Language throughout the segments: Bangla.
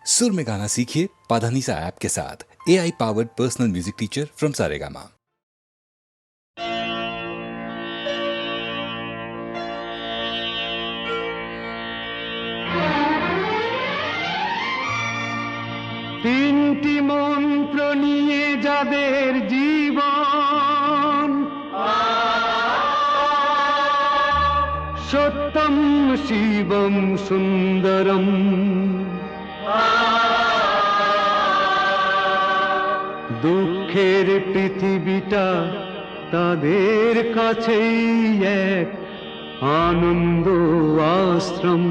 सुर में गाना सीखिए पाधानीसा ऐप के साथ। AI powered personal music teacher from Saregama. তিনটি মন্ত্র নিয়ে যাদের জীবন, সত্যম শিবম সুন্দরম, দুঃখের পৃথিবীটা তাদের কাছেই এক আনন্দ আশ্রম।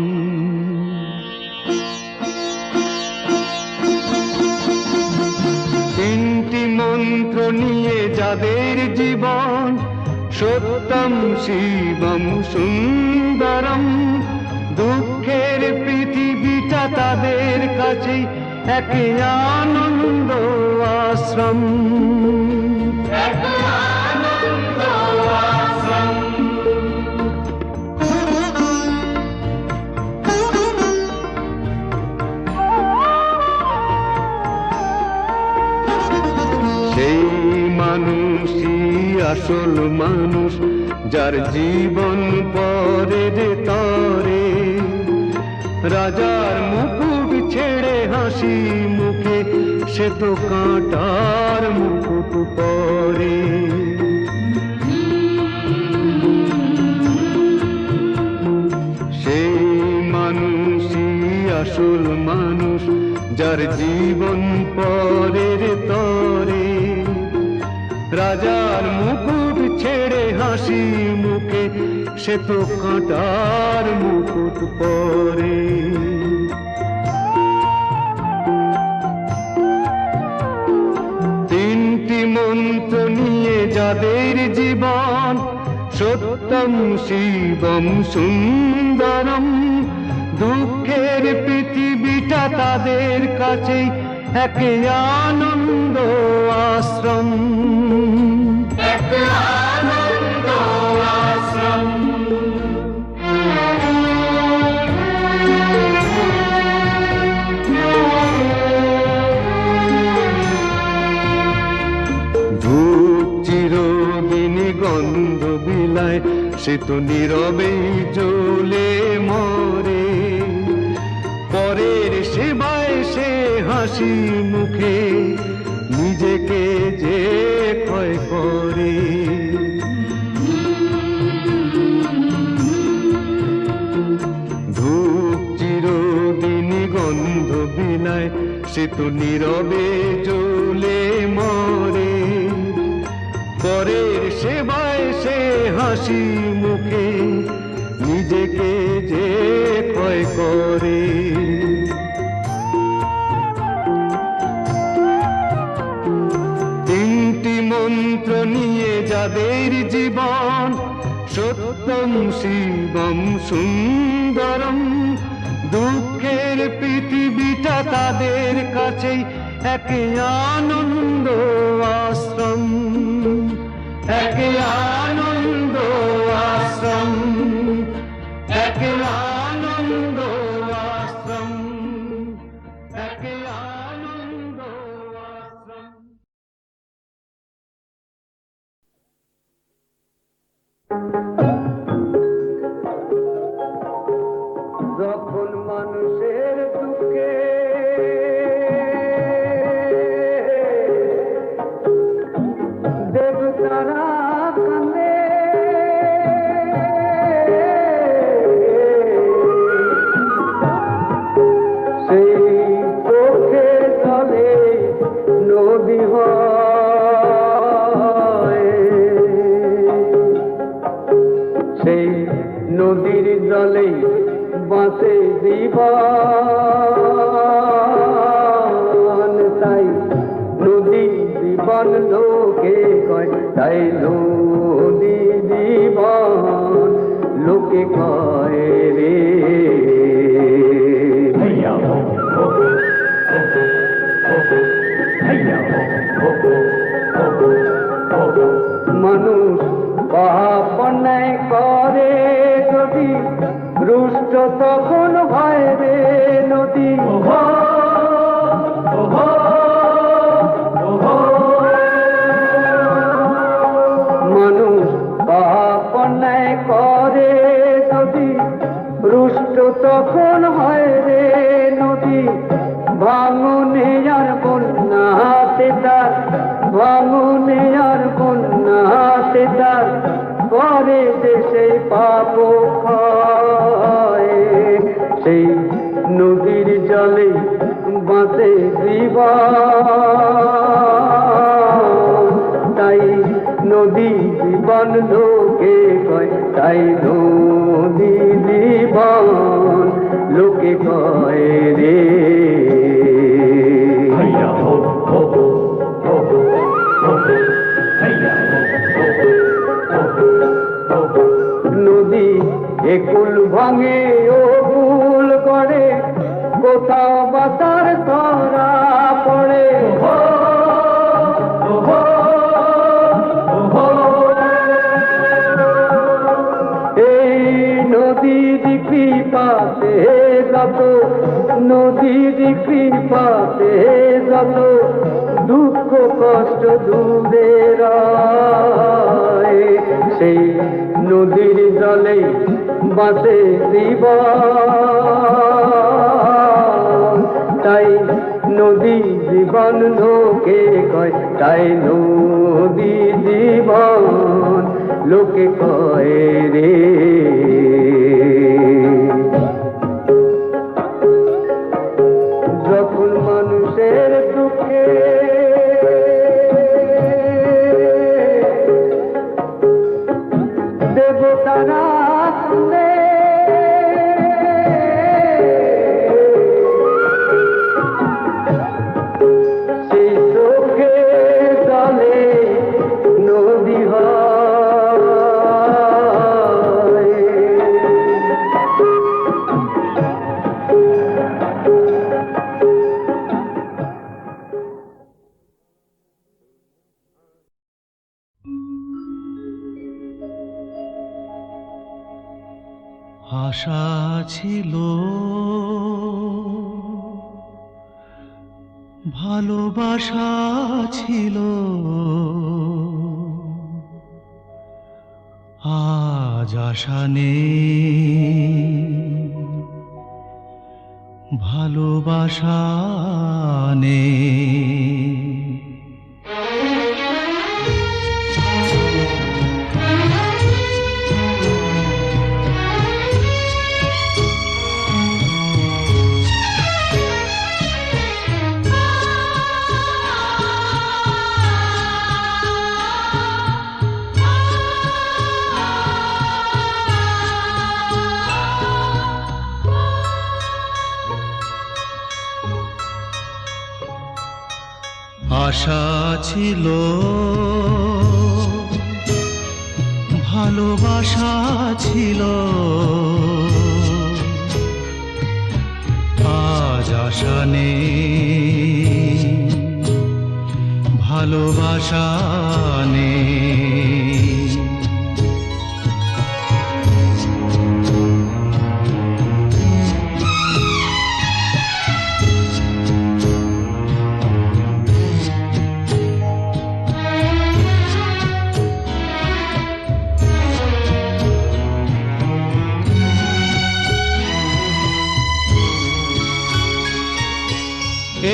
তিনটি মন্ত্র নিয়ে যাদের জীবন, সত্যম শিবম সুন্দরম, দুঃখের পৃথিবীটা তাদের কাছেই এক আনন্দ আশ্রম। সেই মানুষই আসল মানুষ, যার জীবন পরে তরে, রাজার মুকুট ছেড়ে হাসি মুখে সে তো কাঁটার মুকুট পরে। সেই মানুষই আসল মানুষ, যার জীবন পরের তরে, রাজার মুকুট ছেড়ে হাসি মুখে সে তো কাঁটার মুকুট পরে। তিনটি মন্ত্র নিয়ে যাদের জীবন, সত্যম শিবম সুন্দরম, দুঃখের পৃথিবীটা তাদের কাছেই এক আনন্দ আশ্রম। ধূপ চিরদিন গন্ধ বিলায়, সে তো নীরবেই জ্বলে মরে, পরের সেবায় সে হাসি মুখে নিজেকে যে ক্ষয় করে। ধূপ চিরদিন গন্ধ বিলায়, সে তো নীরবে জ্বলে মরে, পরের সেবায় সে হাসি মুখে নিজেকে যে ক্ষয় করে। তিনটি মন্ত্র নিয়ে যাদের জীবন, সত্যম শিবম সুন্দরম, দুঃখের পৃথিবীটা তাদের কাছেই এক আনন্দ আশ্রম, এক আনন্দ আশ্রম, এক আনন্দ আশ্রম, এক আনন্দ আশ্রম। যখন মানুষের দুঃখে দেবতারা কান্দে, সেই চোখে জলে নদী হয়, সেই নদীর জলে বাঁচে জীবন। তাই নদী জীবন লোকে কয়, তাই নদী জীবন লোকে কয় রে। মানুষ পাপ অন্যায় করে যদি, রুষ্ট তখন হয় রে নদী। ভাঙনে আর বন্যাতে তার, ভাঙনে আর বন্যাতে তার করে দেশে পাপ ক্ষয়। সেই নদীর জলে বাঁচে জীবন, তাই নদী জীবন লোকে কয়, তাই নদী জীবন লোকে কয় রে। নদী একুল ভাঙে ও কুল করে, কোথাও বাতার ধরা পড়ে। এই নদীর কৃপাতে যত, নদীর কৃপাতে যত দুঃখ কষ্ট দূরে রয়। সেই নদীর জলে বাঁচে জীবন, তাই নদী জীবন লোকে কয়, তাই নদী জীবন লোকে কয় রে। যখন মানুষের দুঃখে দেবতারা শুনে, সেই চোখে জলে নদী হয়। আশা ছিল, ভালোবাসা ছিল, আজ আশা নেই, ভালোবাসা নেই। আশা ছিল, ভালোবাসা ছিল, আজ আশা নেই, ভালোবাসা নেই।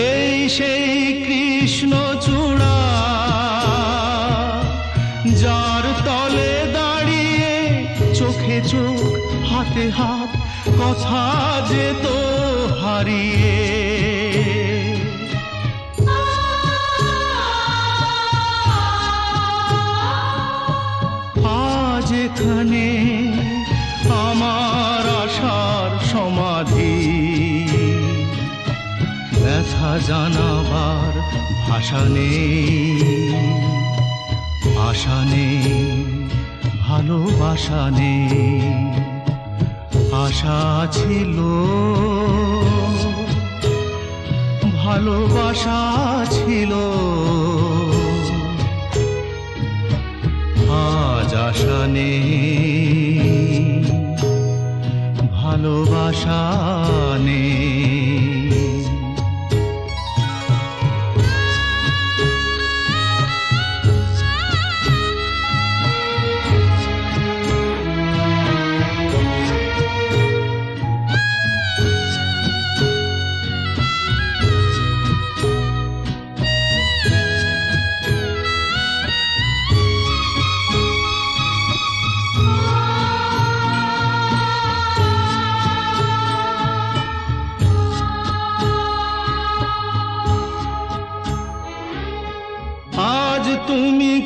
এই সেই কৃষ্ণচূড়া, যার তলে দাঁড়িয়ে চোখে চোখ হাতে হাত কথা যেত হারিয়ে। আজ এখানে আমার আশার সমাধি, ব্যথা জানাবার ভাষা নেই, আশা নেই, ভালোবাসা নেই। আশা ছিল, ভালোবাসা ছিল, আজ আশা নেই, ভালোবাসা নেই।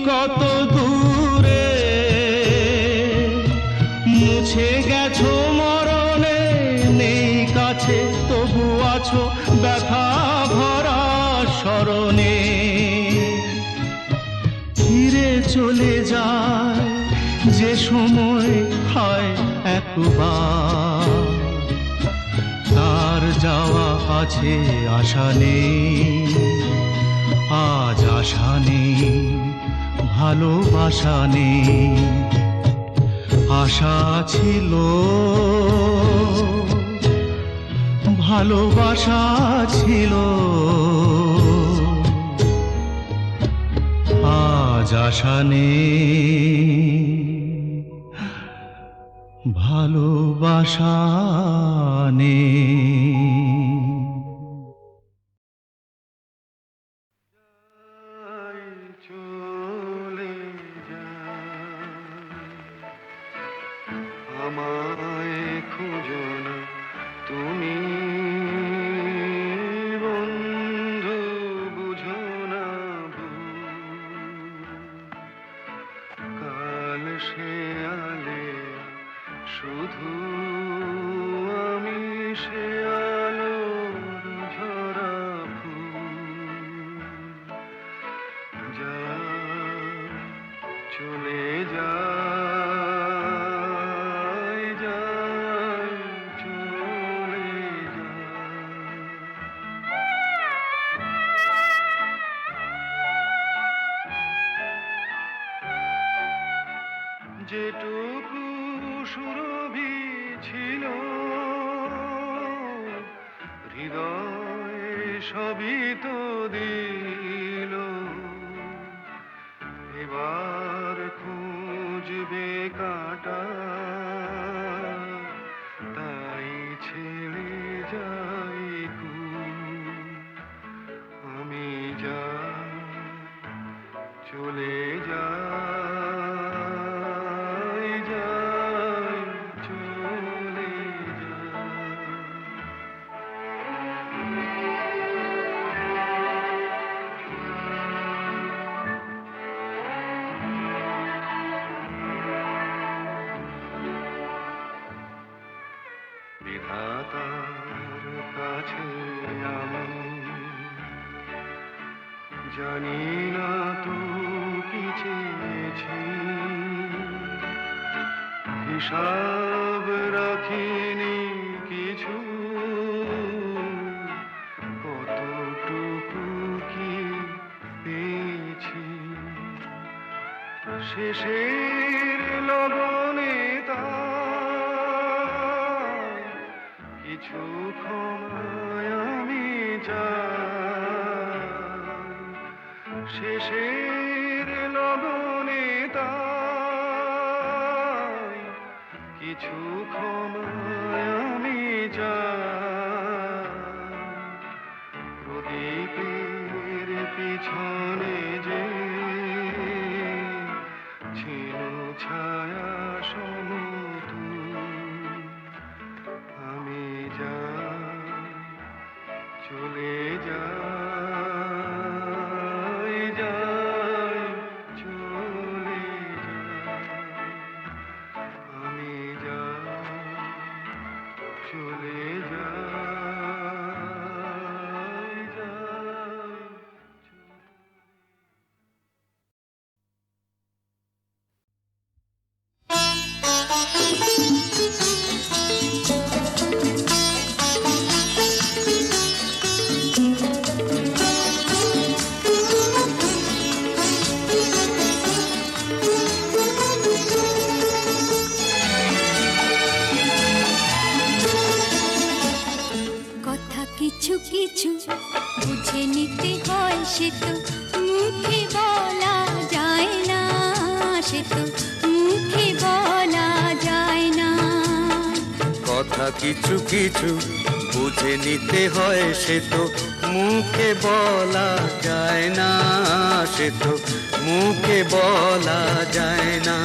কত দূরে মুছে গেছো মরণে, নেই কাছে তবু আছো ব্যথা ভরা স্মরণে। ফিরে চলে যায় যে সময় হয় একবার, তার যাওয়া আছে আশা নেই, আজ আশা নেই, ভালোবাসা নেই। আশা ছিল, ভালোবাসা ছিল, আজ আশা নেই, ভালোবাসা নেই। চলে যায় আমায় খুঁজো না তুমি বন্ধু, বুঝো না কাল সে আলে শুধু আমি সে আলোর ঝরা ফুল। যা চলে যায়, যায় চলে যায়। যেটুকু সুরভি ছিল হৃদয় সবই তো দিল, এবার খুঁজবে কাটা তাই ছেড়ে যাই কুল। আমি যা চলে যাই, যাই চলে যাই। বিধাতার কাছে আমি জানি না তো কি চেয়েছি, হিসাব রাখিনি কিছু, কতটুকু কি পেয়েছি। শেষের লগনে তাই কিছু ক্ষমায় আমি চাই। শেষের লগনে তাই কিছু ক্ষমায় আমি চাই। প্রদীপের পিছনে যে ছিল ছায়া সমতুল, আমি যাই চলে যাই, যাই চলে যাই। আমি যাই চলে যাই, যাই। কথা কিছু কিছু বুঝে নিতে হয়, সে তো মুখে বলা যায় না, সে তো মুখে বলা যায় না। কথা কিছু কিছু বুঝে নিতে হয়, সে তো মুখে বলা যায় না, সে তো মুখে বলা যায় না।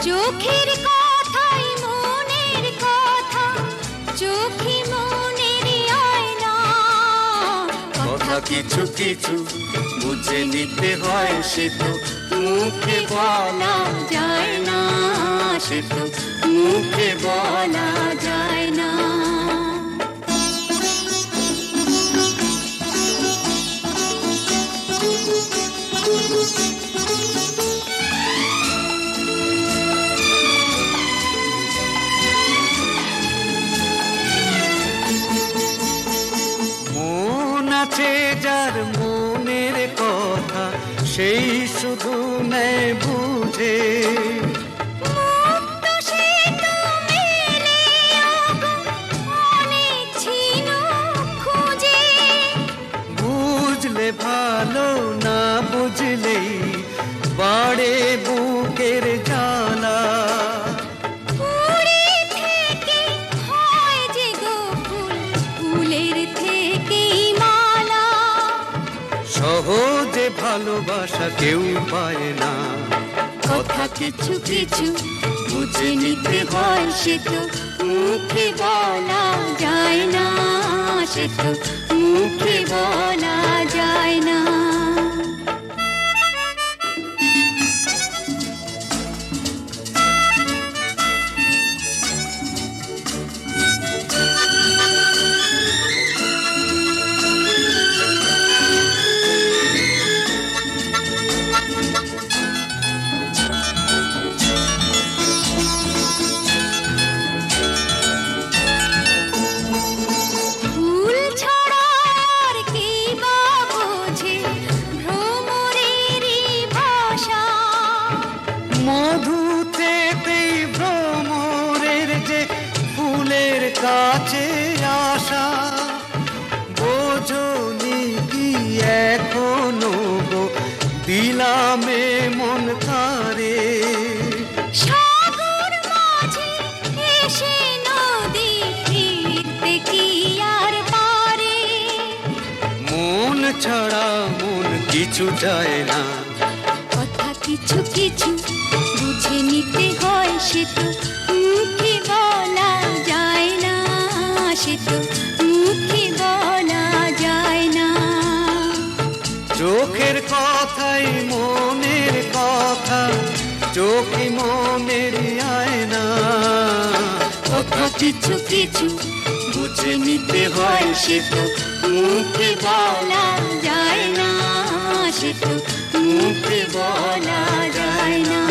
চোখের কথাই মনের কথা, চোখে মনের আয়না। কথা কথা কিছু কিছু বুঝে নিতে হয় সে তো মুখে বলা যায় না, সে তো মুখে বলা যায় না। মন আছে যার মনের কথা সেই শুধু নেয় বুঝে, মুক্ত সে তো মেলে অনেক ছিল খুঁজে, বুঝলে ভালো না বুঝলেই বাড়ে বুকের জ্বালা। ফুলে থেকে হয় যে গো ফুল, ফুলের থেকেই মালা। সহজে ভালোবাসা কেউ পায় না, কথা কিছু কিছু বুঝে নিতে হয় সে তো মুখে বলা যায় না, সে তো মুখে বলা যায় না। ফুল ছাড়া আর কি বা বোঝে ভ্রমরেরই ভাষা, মধুতেই ভ্রমরের যে ফুলের কাছে আসা। বোঝনি কি এখনো গো দিলামে মন তারে, সাগর মাঝে এসে নদী ফিরতে কি আর পারে। মন ছাড়া মন কিছু চায় না, কথা কিছু কিছু বুঝে নিতে হয় সে তো মুখে বলা যায় না, সে তো মুখে বলা যায় না। চোখের কথাই মনের কথা, চোখে মনের আয়না। কথা কিছু কিছু বুঝে নিতে হয় সে তো মুখে বলা যায় না, সে তো মুখে বলা যায় না।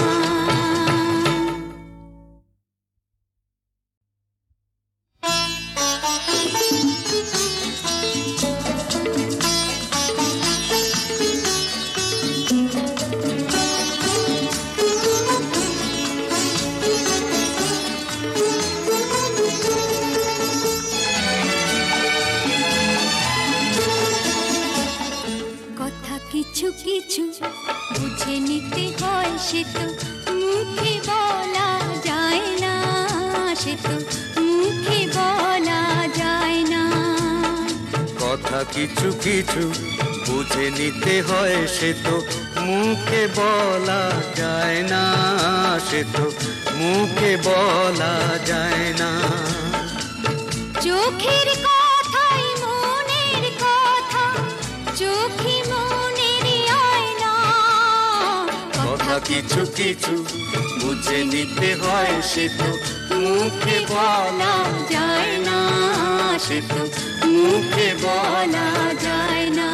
কথা কিছু কিছু বুঝে নিতে হয় সে তো মুখে বলা যায় না, সে তো মুখে বলা যায় না। কথা কিছু কিছু বুঝে নিতে হয় সে তো মুখে বলা যায় না, সে তো মুখে বলা যায় না। চোখের কথাই মনের কথা, চোখে মনের আয়না। কথা কিছু কিছু বুঝে নিতে হয় সে তো মুখে বলা যায় না, সে তো মুখে বলা যায় না।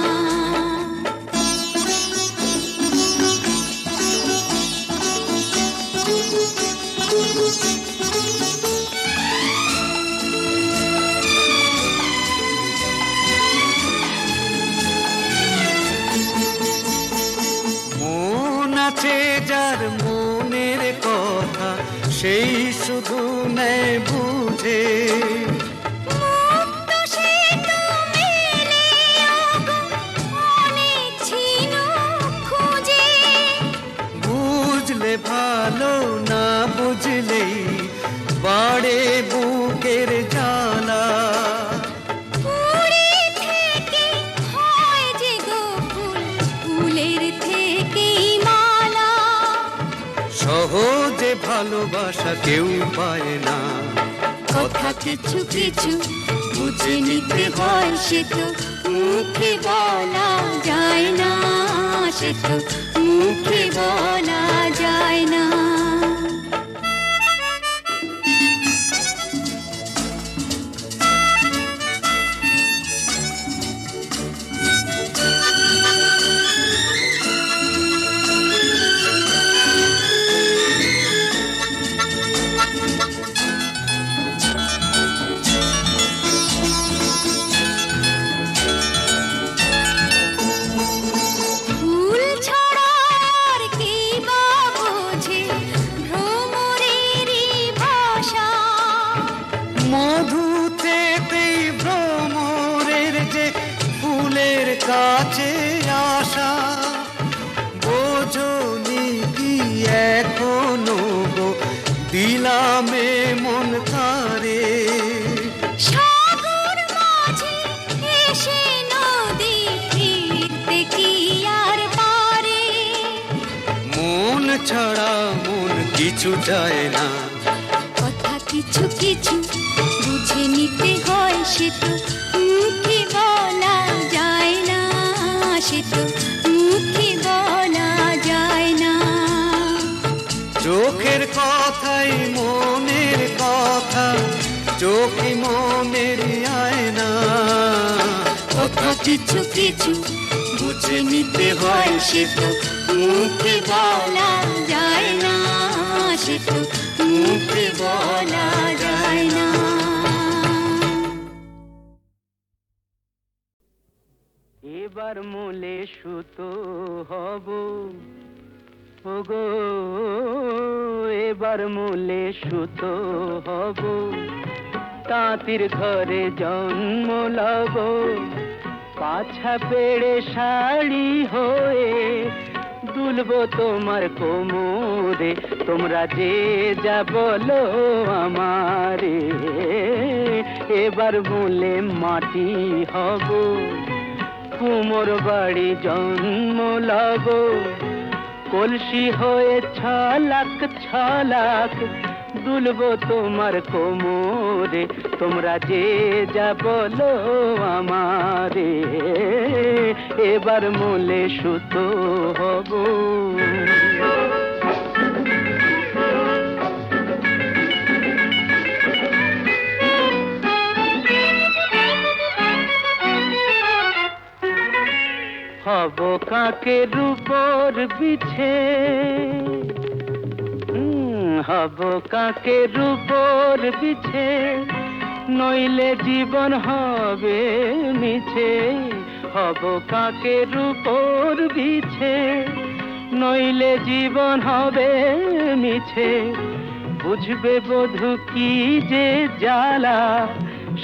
মন আছে যার মনের কথা সেই শুধু নেয় বুঝে, মুক্ত সে তো মেলে অনেক ছিল খুঁজে, বুঝলে ভালো না বুঝলেই বাড়ে বুকের জ্বালা। ফুলে থেকে হয় যে গো ফুল, ফুলের থেকেই মালা। সহজে ভালোবাসা কেউ পায় না, কথা কিছু কিছু বুঝে নিতে হয় সে তো মুখে বলা যায় না, সে তো মুখে বলা যায় না। কাছে আসা বোঝনি কি এখনো গো দিলামে মন কারে। সাগর মাঝে এসে নদী ফিরতে কি আর পারে, মন ছাড়া মন কিছু চায় না। কথা কিছু কিছু বুঝে নিতে হয় সে তো মুখে বলা যায় না, সে তো মুখে বলা যায় না। চোখের কথাই মনের কথা, চোখে মনের আয়না। কথা কিছু কিছু বুঝে নিতে হয় সে তো মুখে বলা যায় না, সে তো মুখে বলা যায় না। এবার মূলে সুতো হব ওগো, এবার মূলে সুতো হব, তাঁতির ঘরে জন্ম লব, পাছা পেড়ে শাড়ি হয়ে দুলবো তোমার কোমরে, তোমরা যে যা বলো আমারে। এবার মূলে মাটি হব, কুমোর বাড়ি জন্ম লব, কলসি হয়ে ছলাক ছলাক দুলবো তোমার কোমরে, তোমরা যে যা বলো আমারে। এবার মূলে সুতো হব। হব কাকের উপর বিছে, হব কাকের উপর বিছে, নইলে জীবন হবে মিছে। হব কাকের উপর বিছে, নইলে জীবন হবে মিছে। বুঝবে বধূ কি যে জ্বালা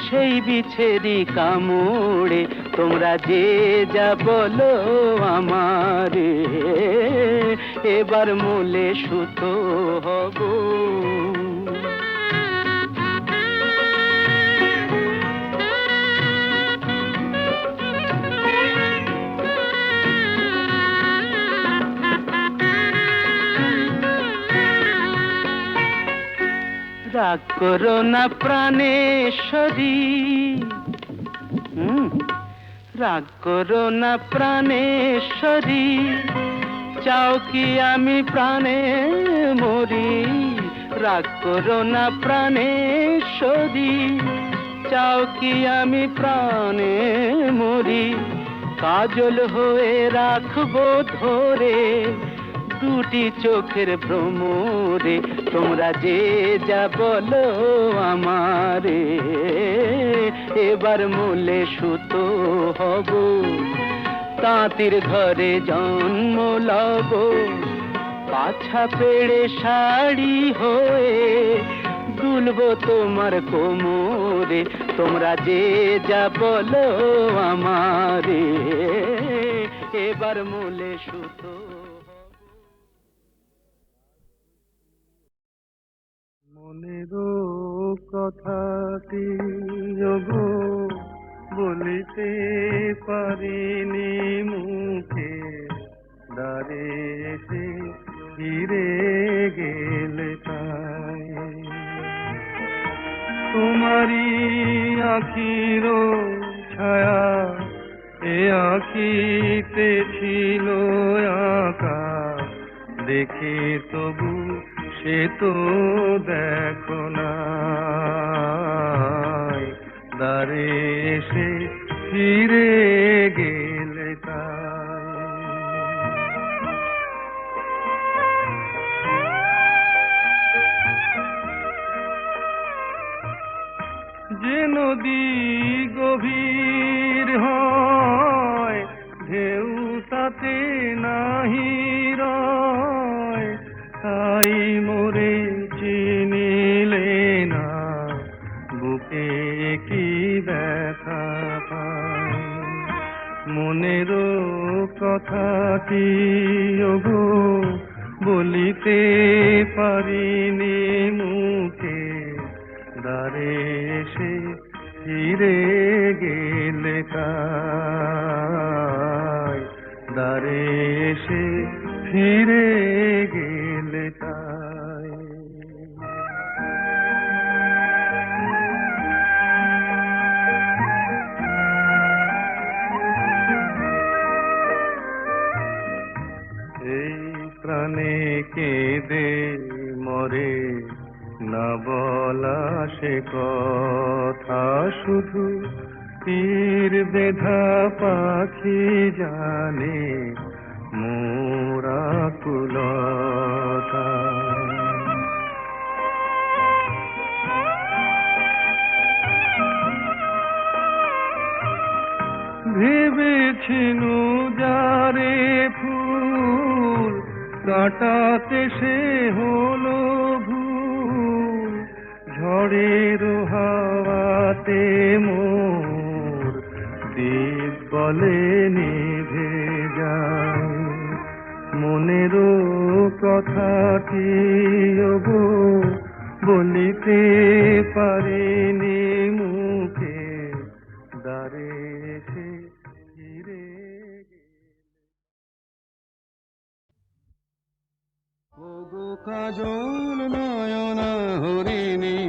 সেই বিছেরি কামড়ে, তোমরা যে যা বলো আমারে। এবার মূলে সুতো হব। রাগ করো না প্রাণেশ্বরী, রাগ করো না প্রাণেশ্বরী, চাও কি আমি প্রাণে মরি। রাগ করো না প্রাণেশ্বরী, চাও কি আমি প্রাণে মরি। কাজল হয়ে রাখবো ধরে দুটি চোখের ভ্রমরে, তোমরা যে যা বলো আমারে। এবার মূলে সুতো হব, তাঁতির ঘরে জন্ম লব, পাছা পেড়ে শাড়ি হয়ে দুলবো তোমার কোমরে, তোমরা যে যা বলো আমারে। এবার মূলে সুতো। মনেরও কথাটি ওগো বলিতে পারিনি মুখে, দ্বারে এসে ফিরে গেলে তাই। তোমারই আখির ছায়া এ আখিতে ছিল আঁকা, দেখে তবু সে তো দেখো না, দ্বারে এসে ফিরে গেলে তাই। যে নদী গভীর হয় ঢেউ তাতে নাহি রয়, তাই মোরে চিনিলে না বুকে কি ব্যথা পায়। মনেরও কথাটি ওগো বলিতে পারিনি মুখে, দ্বারে এসে ফিরে গেলে তাই, দ্বারে এসে ফিরে গেলে তাই। এই প্রাণে কেঁদে মরে না বলা সে কথা, শুধু তীর বেধা পাখি জানে মোরা কুলতা। ভেবেছিনু যারে ফুল কাটাতে সে হলো ভুল, ঝড়ের হাওয়াতে মোর দীপ বলে নিভে যায়। মনেরও কথাটি ওগো বলিতে পারিনি মুখে, দ্বারে এসে ফিরে ওগো কাজল নয়না হরিণী,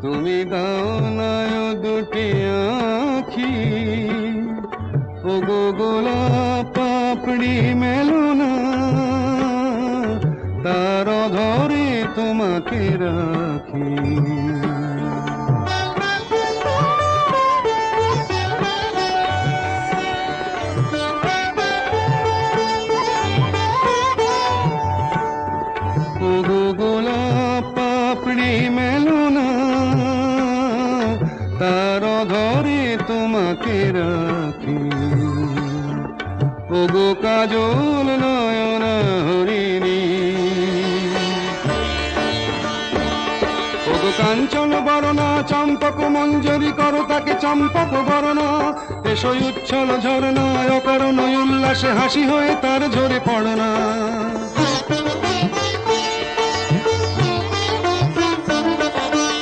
তুমি দাও নয় দুটি আখি, ওগো গোলাপ পাপড়ি মেলো না, তার ধরে তোমাকে রাখি। ওগো গোলাপ পাপড়ি মেলো না, তার ধরে তোমাকে রাখি। ওগো কাজল নয়না হরিণী, ওগো কাঞ্চন বরণা চম্পক মঞ্জরি করো তাকে চম্পক বরণা, এসো উচ্ছল ঝরনা অকারণ উল্লাসে হাসি হয়ে তার ঝরে পড়না।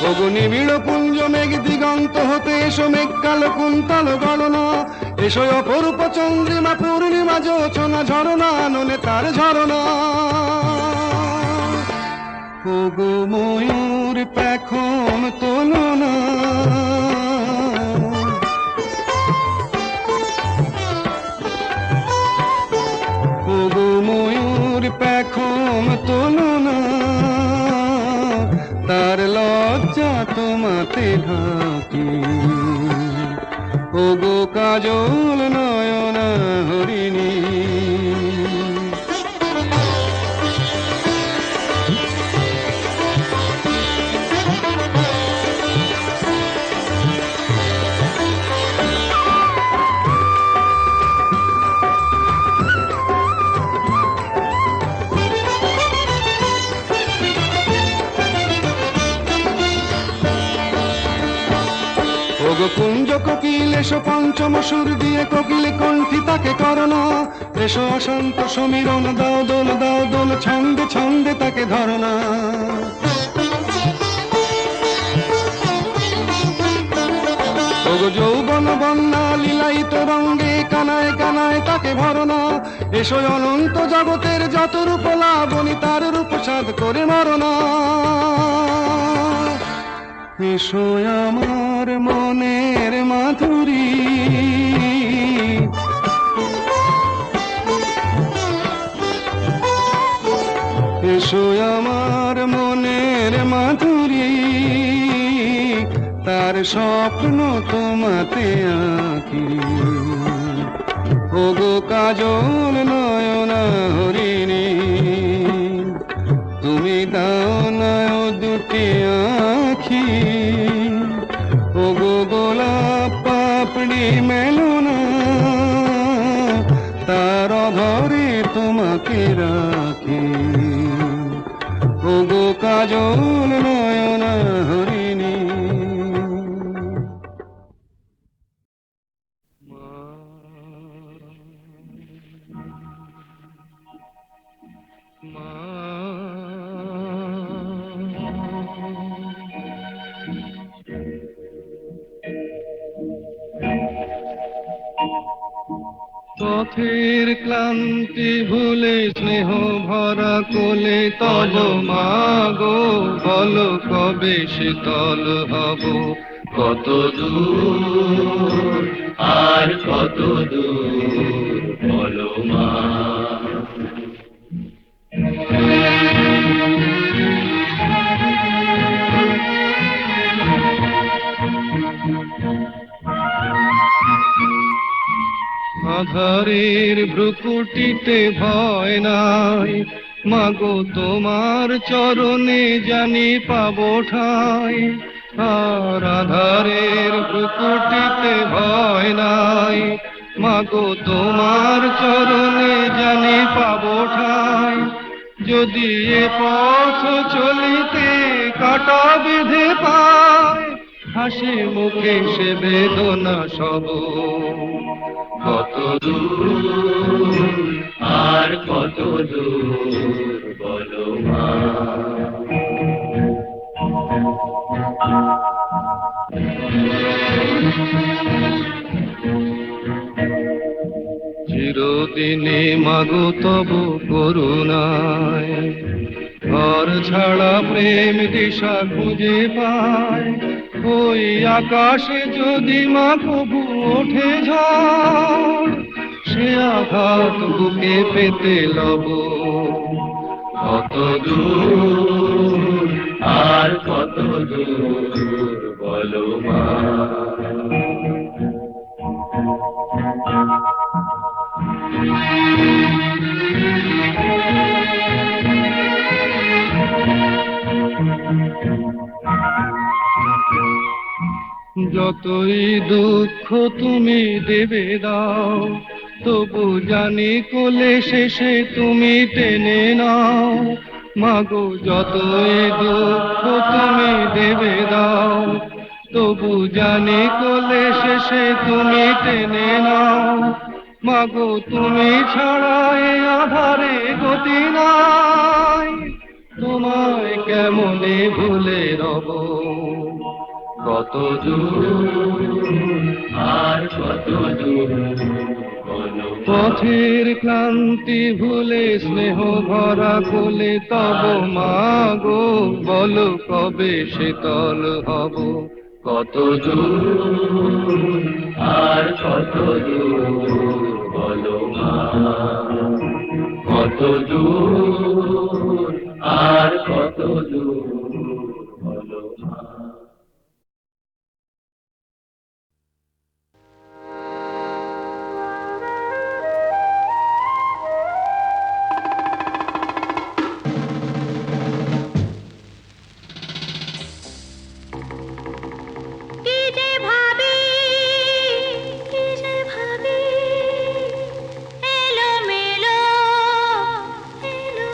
ওগো নিবিড় পুঞ্জ মেঘ দিগন্ত হতে এসো মেঘ কালো কুন্তল গণনা, এসো অপরূপ চন্দ্রিমা পূর্ণিমা যোচনা ঝরনা ননে তার ঝরনা। ওগো ময়ূর পেখন তোলো না, ওগো ময়ূর পেখন তোলো না, তার লজ্জা তোমাতে ঢাকি। ওগো কাজল নয়না হরিণী, ওগো কুঞ্জ কোকিল এসো পঞ্চম সুর দিয়ে কোকিল কণ্ঠী তাকে করোনা, এসো অশান্ত সমীরণ দাও দোল ছন্দে ছন্দে তাকে ধরনা। ওগো যৌবন বন্যা লীলায়িত রঙ্গে কানায় কানায় তাকে ভরনা, এসো অনন্ত জগতের যত রূপ লাবণী তার রূপ সাধ করে মরনা। এসো আমার মনের মাধুরী, এসো আমার মনের মাধুরী, তার স্বপ্ন তোমাতে আঁকি। ওগো কাজল নয়না হরিণী, তুমি দাও না ও দুটি আঁখি। ওগো গোলাপ পাপড়ি মেলো না, তার ধরে তোমাকে রাখি। ওগো কাজল নয়না হরিণী। পথের ক্লান্তি ভুলে স্নেহ ভরা কোলে তব মাগো, বলো কবে শীতল হব। কত দূর আর কত দূর বলো মা। আধারের ভ্রুকুটিতে ভয় নাই, মাগো তোমার চরণে জানি পাবো ঠাই। আর আধারের ভ্রুকুটিতে ভয় নাই, মাগো তোমার চরণে জানি পাবো ঠাই। যদি এ পথ চলিতে কাটা বেঁধে পায়, হাসি মুখে সে বেদনা সব। কত দূর আর কত দূর বলো মা। চিরদিনে মাগো তব করুণায়, ঘর ছাড়া প্রেম দিশা খুঁজে পায়। ওই আকাশে যদি মা কবু ওঠে ঝড়, সে আঘাত বুকে পেতে লব। কত দূর আর কত দূর বলো মা। যতই দুঃখ তুমি দেবে দাও, তবু জানি কোলে শেষে তুমি টেনে নাও। মাগো যতই দুঃখ তুমি দেবে দাও, তবু জানি কোলে শেষে তুমি টেনে নাও। মাগো তুমি ছাড়া এ আধারে গতি নাই, তোমায় কেমনে ভুলে রব। কত দূর আর কত দূর বলো। পথের ক্লান্তি ভুলে স্নেহ ভরা কোলে তব মাগো, বলো কবে শীতল হব। কত দূর আর কত দূর বলো মা। কত দূর আর কত দূর বলো মা। এলো মেলো এলো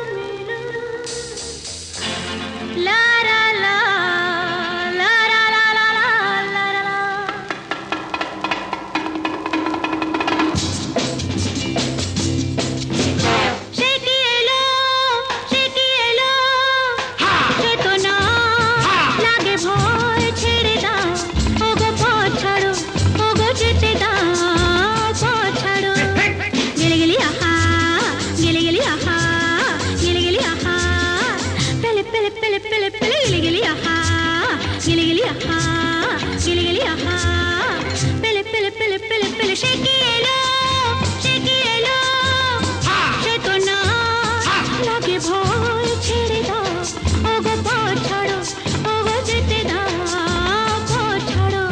সে কি এলো, সে কি এলো, সে তো না লাগে ভয় ছেড়ে দাও, ওগো পথ ছাড়ো, ওগো যেতে দাও, পথ ছাড়ো।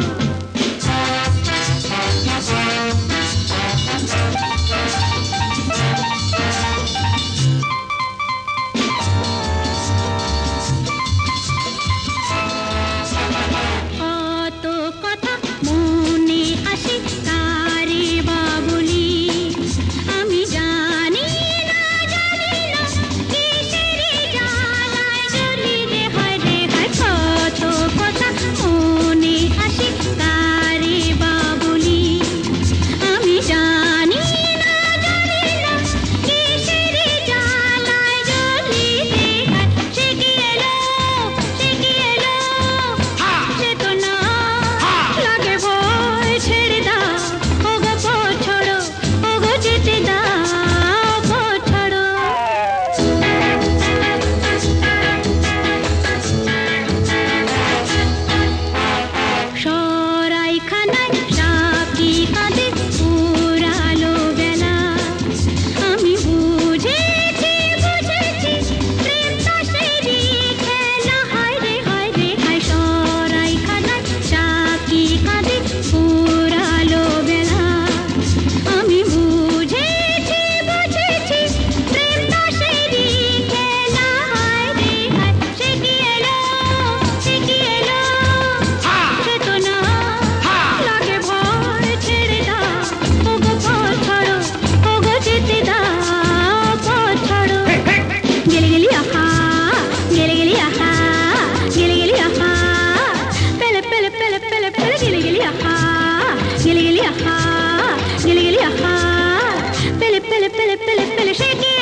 কত কথা মনে আসে কারে বা বলি, আমি জানি না কিসের জ্বালায় জ্বলি রে হায় রে হায়। কত কথা মনে আসে কারে বা বলি, আমি জানি না কিসের জ্বালায় জ্বলি রে হায়। সে কি এলো, সে কি এলো, সে তো না লাগে ভয় ছেড়ে দাও, ওগো পথ ছাড়ো, ওগো যেতে দাও, পথ ছাড়ো। সরাইখানায় সাকি কাঁদে পুরালো বেলা, আমি বুঝেছি বুঝেছি প্রেম তো সেরই খেলা, হায় রে হায় রে হায়। সরাইখানায় সাকি কাঁদে পুরালো বেলা, আমি বুঝেছি বুঝেছি প্রেম তো সেরই খেলা, হায় রে হায়। সে কি এলো, সে কি এলো, সে তো না লাগে ভয় ছেড়ে দাও, ওগো পথ ছাড়ো, ওগো যেতে দাও, পথ ছাড়ো। গেলে গেলি আহা, গেলে গেলি আহা, গেলে গেলি আহা, পেলে পেলে পেলে পেলে পেলে গেলে গেলি আহা, গেলে গেলি আহা, গেলে গেলি আহা, পেলে পেলে পেলে পেলে পেলে সে কি